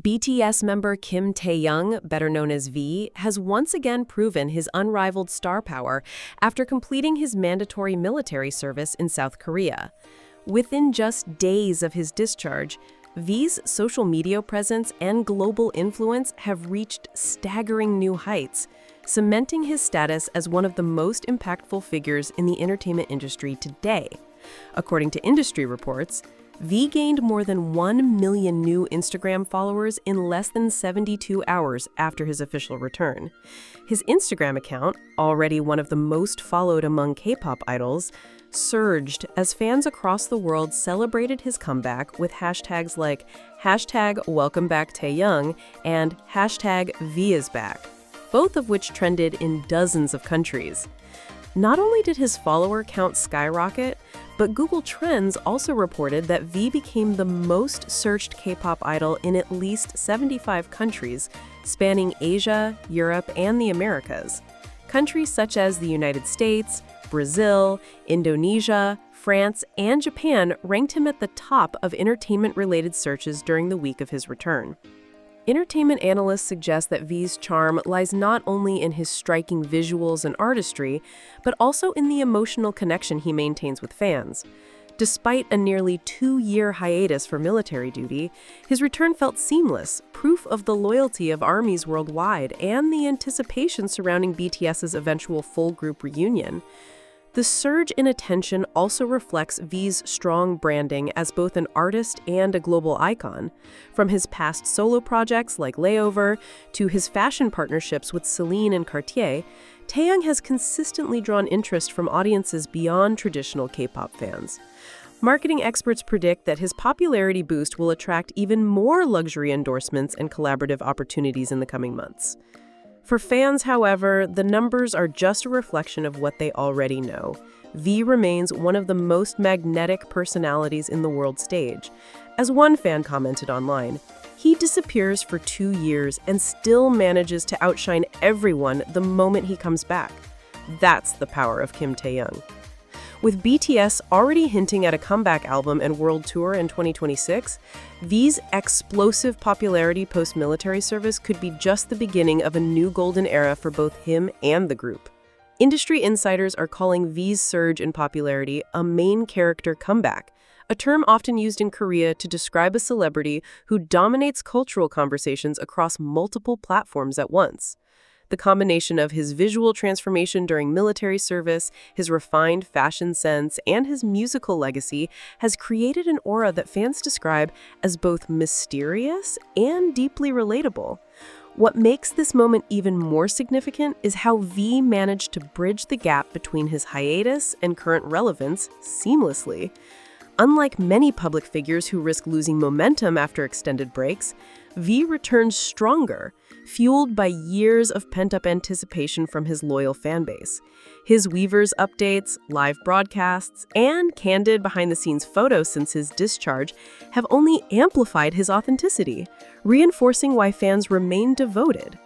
BTS member Kim Taehyung, better known as V, has once again proven his unrivaled star power after completing his mandatory military service in South Korea. Within just days of his discharge, V's social media presence and global influence have reached staggering new heights, cementing his status as one of the most impactful figures in the entertainment industry today. According to industry reports, V gained more than 1 million new Instagram followers in less than 72 hours after his official return. His Instagram account, already one of the most followed among K-pop idols, surged as fans across the world celebrated his comeback with hashtags like #WelcomeBackTaehyung and #VIsBack, both of which trended in dozens of countries. Not only did his follower count skyrocket, but Google Trends also reported that V became the most searched K-pop idol in at least 75 countries, spanning Asia, Europe, and the Americas. Countries such as the United States, Brazil, Indonesia, France, and Japan ranked him at the top of entertainment-related searches during the week of his return. Entertainment analysts suggest that V's charm lies not only in his striking visuals and artistry, but also in the emotional connection he maintains with fans. Despite a nearly 2-year hiatus for military duty, his return felt seamless, proof of the loyalty of armies worldwide and the anticipation surrounding BTS's eventual full-group reunion. The surge in attention also reflects V's strong branding as both an artist and a global icon. From his past solo projects like Layover to his fashion partnerships with Celine and Cartier, Taehyung has consistently drawn interest from audiences beyond traditional K-pop fans. Marketing experts predict that his popularity boost will attract even more luxury endorsements and collaborative opportunities in the coming months. For fans, however, the numbers are just a reflection of what they already know. V remains one of the most magnetic personalities in the world stage. As one fan commented online, he disappears for 2 years and still manages to outshine everyone the moment he comes back. That's the power of Kim Taehyung. With BTS already hinting at a comeback album and world tour in 2026, V's explosive popularity post-military service could be just the beginning of a new golden era for both him and the group. Industry insiders are calling V's surge in popularity a main character comeback, a term often used in Korea to describe a celebrity who dominates cultural conversations across multiple platforms at once. The combination of his visual transformation during military service, his refined fashion sense, and his musical legacy has created an aura that fans describe as both mysterious and deeply relatable. What makes this moment even more significant is how V managed to bridge the gap between his hiatus and current relevance seamlessly. Unlike many public figures who risk losing momentum after extended breaks, V returns stronger, fueled by years of pent-up anticipation from his loyal fanbase. His Weavers updates, live broadcasts, and candid behind-the-scenes photos since his discharge have only amplified his authenticity, reinforcing why fans remain devoted.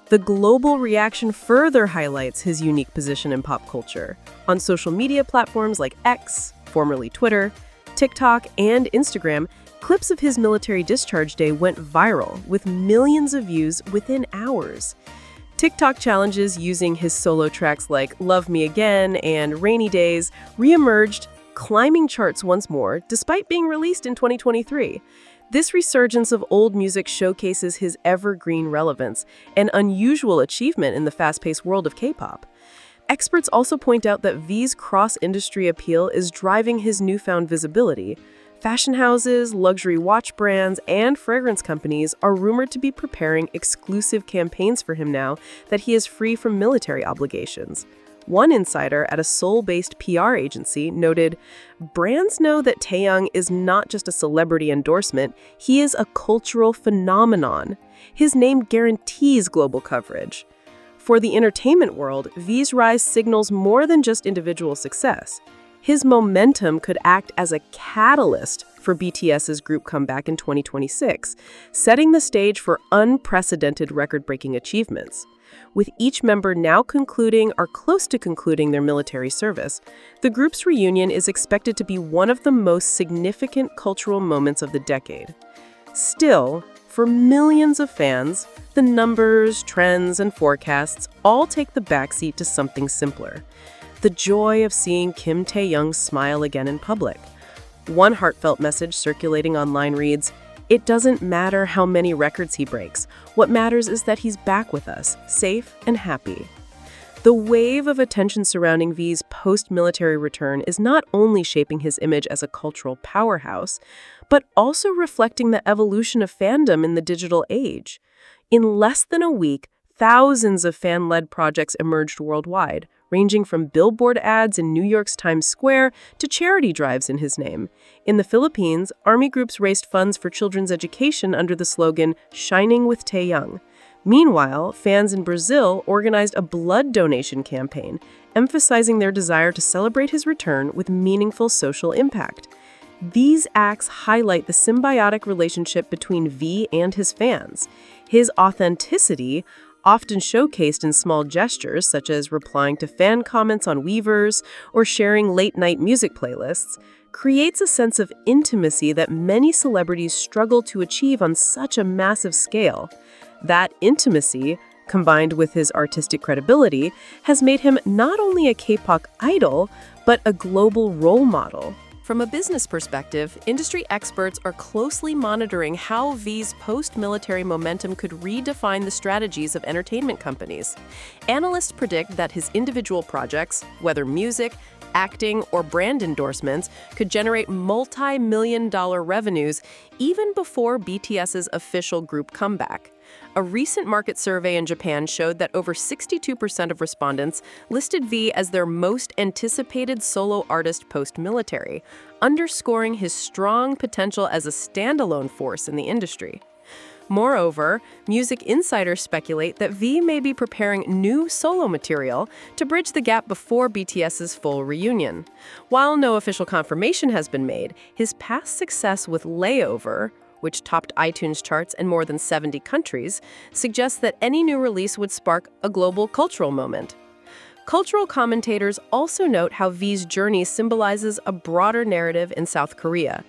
The global reaction further highlights his unique position in pop culture. On social media platforms like X, formerly Twitter, TikTok, and Instagram, clips of his military discharge day went viral, with millions of views within hours. TikTok challenges using his solo tracks like Love Me Again and Rainy Days reemerged, climbing charts once more, despite being released in 2023. This resurgence of old music showcases his evergreen relevance, an unusual achievement in the fast-paced world of K-pop. Experts also point out that V's cross-industry appeal is driving his newfound visibility. Fashion houses, luxury watch brands, and fragrance companies are rumored to be preparing exclusive campaigns for him now that he is free from military obligations. One insider at a Seoul-based PR agency noted, "Brands know that Taehyung is not just a celebrity endorsement, he is a cultural phenomenon. His name guarantees global coverage." For the entertainment world, V's rise signals more than just individual success. His momentum could act as a catalyst for BTS's group comeback in 2026, setting the stage for unprecedented record-breaking achievements. With each member now concluding or close to concluding their military service, the group's reunion is expected to be one of the most significant cultural moments of the decade. Still, For millions of fans, the numbers, trends, and forecasts all take the backseat to something simpler: the joy of seeing Kim Taehyung smile again in public. One heartfelt message circulating online reads, "It doesn't matter how many records he breaks. What matters is that he's back with us, safe and happy." The wave of attention surrounding V's post-military return is not only shaping his image as a cultural powerhouse, but also reflecting the evolution of fandom in the digital age. In less than a week, thousands of fan-led projects emerged worldwide, ranging from billboard ads in New York's Times Square to charity drives in his name. In the Philippines, army groups raised funds for children's education under the slogan, "Shining with Taehyung." Meanwhile, fans in Brazil organized a blood donation campaign, emphasizing their desire to celebrate his return with meaningful social impact. These acts highlight the symbiotic relationship between V and his fans. His authenticity, often showcased in small gestures such as replying to fan comments on Weavers or sharing late-night music playlists, creates a sense of intimacy that many celebrities struggle to achieve on such a massive scale. That intimacy, combined with his artistic credibility, has made him not only a K-pop idol, but a global role model. From a business perspective, industry experts are closely monitoring how V's post-military momentum could redefine the strategies of entertainment companies. Analysts predict that his individual projects, whether music, acting, or brand endorsements, could generate multi-million-dollar revenues even before BTS's official group comeback. A recent market survey in Japan showed that over 62% of respondents listed V as their most anticipated solo artist post-military, underscoring his strong potential as a standalone force in the industry. Moreover, music insiders speculate that V may be preparing new solo material to bridge the gap before BTS's full reunion. While no official confirmation has been made, his past success with Layover, which topped iTunes charts in more than 70 countries, suggests that any new release would spark a global cultural moment. Cultural commentators also note how V's journey symbolizes a broader narrative in South Korea.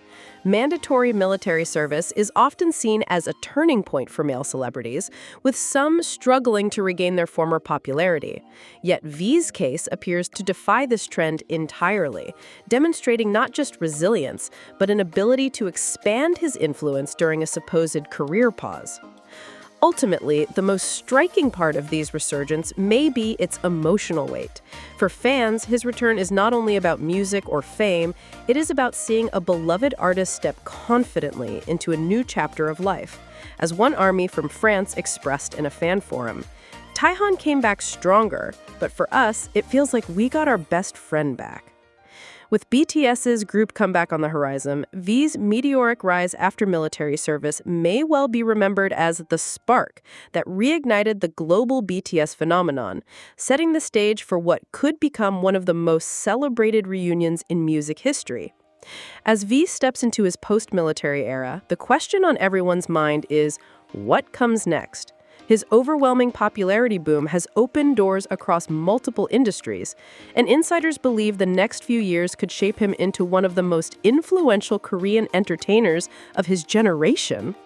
Mandatory military service is often seen as a turning point for male celebrities, with some struggling to regain their former popularity. Yet V's case appears to defy this trend entirely, demonstrating not just resilience, but an ability to expand his influence during a supposed career pause. Ultimately, the most striking part of V's resurgence may be its emotional weight. For fans, his return is not only about music or fame, it is about seeing a beloved artist step confidently into a new chapter of life. As one army from France expressed in a fan forum, "Taehyung came back stronger, but for us, it feels like we got our best friend back." With BTS's group comeback on the horizon, V's meteoric rise after military service may well be remembered as the spark that reignited the global BTS phenomenon, setting the stage for what could become one of the most celebrated reunions in music history. As V steps into his post-military era, the question on everyone's mind is, what comes next? His overwhelming popularity boom has opened doors across multiple industries, and insiders believe the next few years could shape him into one of the most influential Korean entertainers of his generation.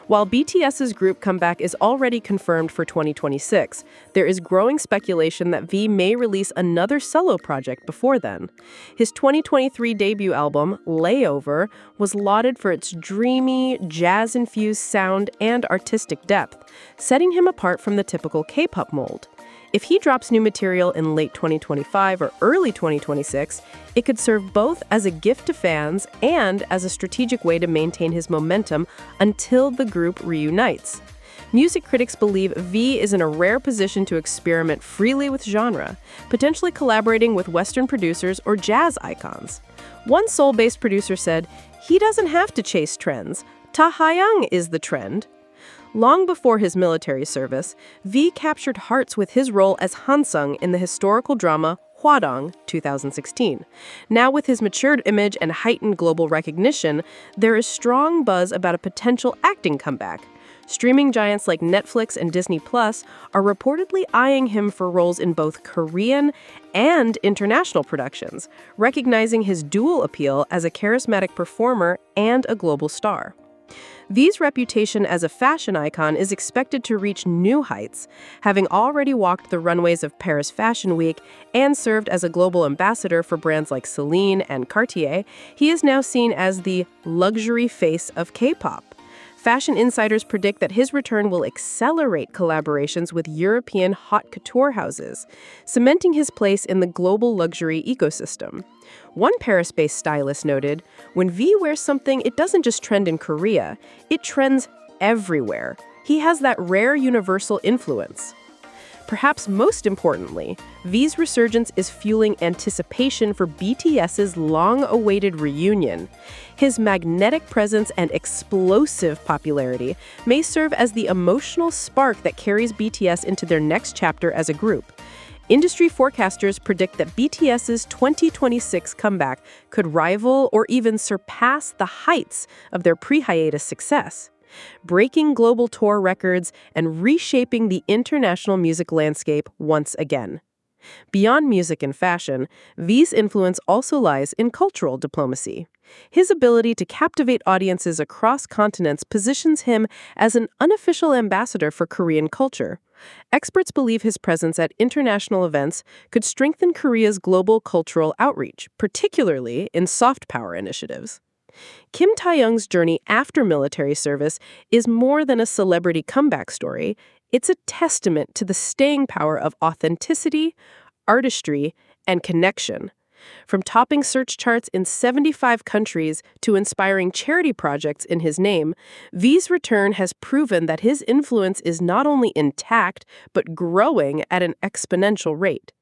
While BTS's group comeback is already confirmed for 2026, there is growing speculation that V may release another solo project before then. His 2023 debut album, Layover, was lauded for its dreamy, jazz-infused sound and artistic depth, setting him apart from the typical K-pop mold. If he drops new material in late 2025 or early 2026, it could serve both as a gift to fans and as a strategic way to maintain his momentum until the group reunites. Music critics believe V is in a rare position to experiment freely with genre, potentially collaborating with Western producers or jazz icons. One Seoul-based producer said, "He doesn't have to chase trends. Taehyung is the trend." Long before his military service, V captured hearts with his role as Hansung in the historical drama Hwadong 2016. Now with his matured image and heightened global recognition, there is strong buzz about a potential acting comeback. Streaming giants like Netflix and Disney Plus are reportedly eyeing him for roles in both Korean and international productions, recognizing his dual appeal as a charismatic performer and a global star. V's reputation as a fashion icon is expected to reach new heights. Having already walked the runways of Paris Fashion Week and served as a global ambassador for brands like Celine and Cartier, he is now seen as the luxury face of K-pop. Fashion insiders predict that his return will accelerate collaborations with European haute couture houses, cementing his place in the global luxury ecosystem. One Paris-based stylist noted, "When V wears something, it doesn't just trend in Korea, it trends everywhere. He has that rare universal influence." Perhaps most importantly, V's resurgence is fueling anticipation for BTS's long-awaited reunion. His magnetic presence and explosive popularity may serve as the emotional spark that carries BTS into their next chapter as a group. Industry forecasters predict that BTS's 2026 comeback could rival or even surpass the heights of their pre-hiatus success, breaking global tour records and reshaping the international music landscape once again. Beyond music and fashion, V's influence also lies in cultural diplomacy. His ability to captivate audiences across continents positions him as an unofficial ambassador for Korean culture. Experts believe his presence at international events could strengthen Korea's global cultural outreach, particularly in soft power initiatives. Kim Taehyung's journey after military service is more than a celebrity comeback story. It's a testament to the staying power of authenticity, artistry, and connection. From topping search charts in 75 countries to inspiring charity projects in his name, V's return has proven that his influence is not only intact, but growing at an exponential rate.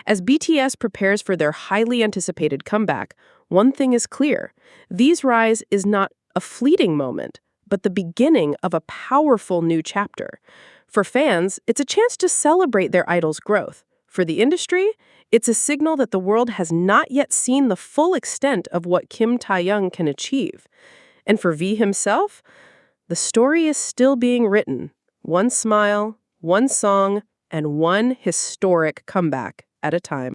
As BTS prepares for their highly anticipated comeback, one thing is clear: V's rise is not a fleeting moment, but the beginning of a powerful new chapter. For fans, it's a chance to celebrate their idol's growth. For the industry, it's a signal that the world has not yet seen the full extent of what Kim Taehyung can achieve. And for V himself, the story is still being written. One smile, one song, and one historic comeback at a time.